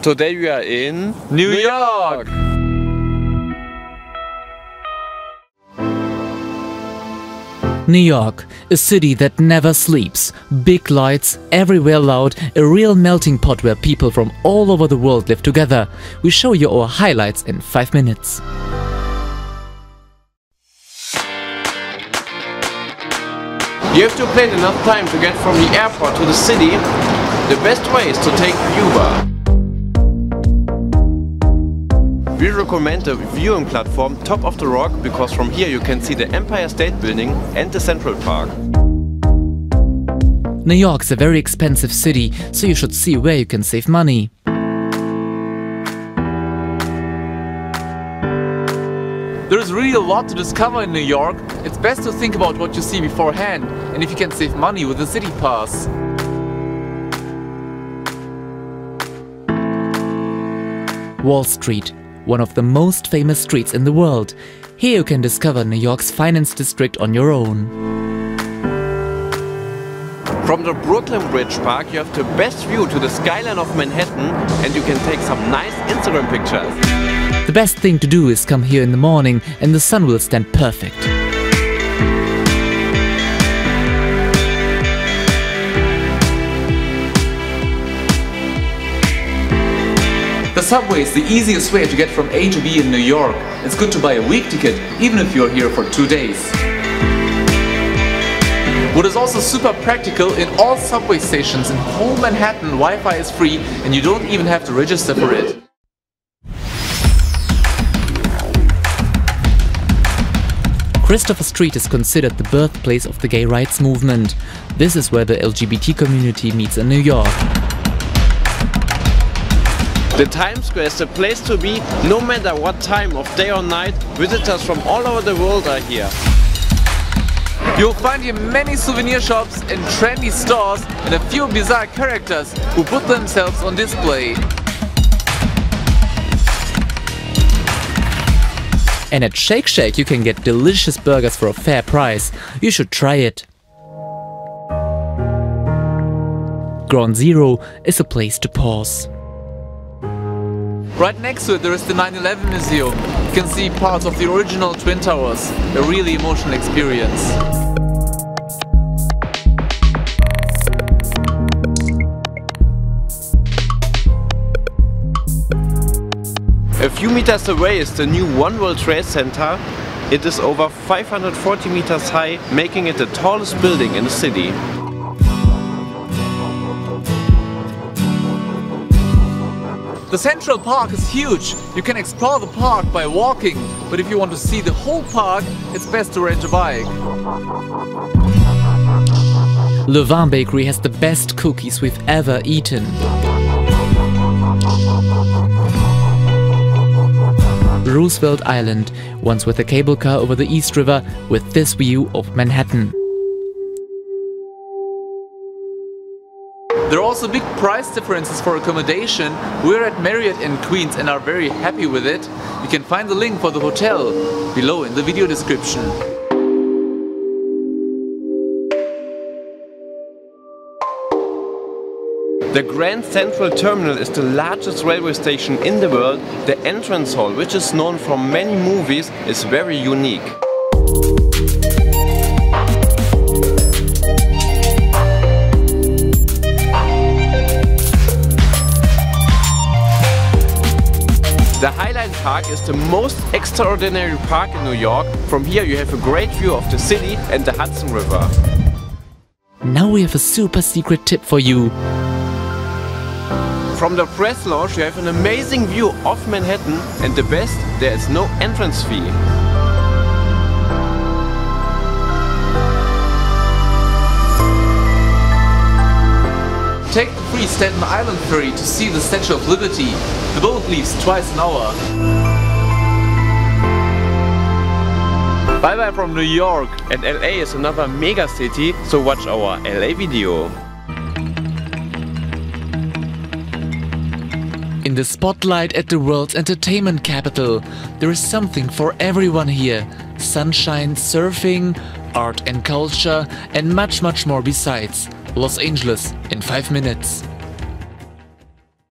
Today we are in New York! New York, a city that never sleeps. Big lights, everywhere loud, a real melting pot where people from all over the world live together. We show you our highlights in 5 minutes. You have to plan enough time to get from the airport to the city. The best way is to take Uber. We recommend the viewing platform top of the rock because from here you can see the Empire State Building and the Central Park. New York's a very expensive city, so you should see where you can save money. There's really a lot to discover in New York. It's best to think about what you see beforehand and if you can save money with a city pass. Wall Street, one of the most famous streets in the world. Here you can discover New York's finance district on your own. From the Brooklyn Bridge Park you have the best view to the skyline of Manhattan and you can take some nice Instagram pictures. The best thing to do is come here in the morning and the sun will stand perfect. The subway is the easiest way to get from A to B in New York. It's good to buy a week ticket, even if you're here for 2 days. What is also super practical, in all subway stations in whole Manhattan, Wi-Fi is free and you don't even have to register for it. Christopher Street is considered the birthplace of the gay rights movement. This is where the LGBT community meets in New York. The Times Square is the place to be, no matter what time of day or night. Visitors from all over the world are here. You'll find here many souvenir shops and trendy stores and a few bizarre characters who put themselves on display. And at Shake Shack you can get delicious burgers for a fair price. You should try it. Ground Zero is a place to pause. Right next to it there is the 9/11 Museum. You can see parts of the original Twin Towers. A really emotional experience. A few meters away is the new One World Trade Center. It is over 540 meters high, making it the tallest building in the city. The Central Park is huge. You can explore the park by walking, but if you want to see the whole park, it's best to rent a bike. Levain Bakery has the best cookies we've ever eaten. Roosevelt Island, once with a cable car over the East River with this view of Manhattan. There are also big price differences for accommodation. We're at Marriott in Queens and are very happy with it. You can find the link for the hotel below in the video description. The Grand Central Terminal is the largest railway station in the world. The entrance hall, which is known from many movies, is very unique. The Highland Park is the most extraordinary park in New York. From here you have a great view of the city and the Hudson River. Now we have a super secret tip for you. From the press lounge you have an amazing view of Manhattan and the best, there is no entrance fee. Take the free Staten Island Ferry to see the Statue of Liberty. The boat leaves twice an hour. Bye bye from New York, and LA is another mega city, so watch our LA video. In the spotlight at the world's entertainment capital, there is something for everyone here. Sunshine, surfing, art and culture, and much more besides. Los Angeles in 5 minutes.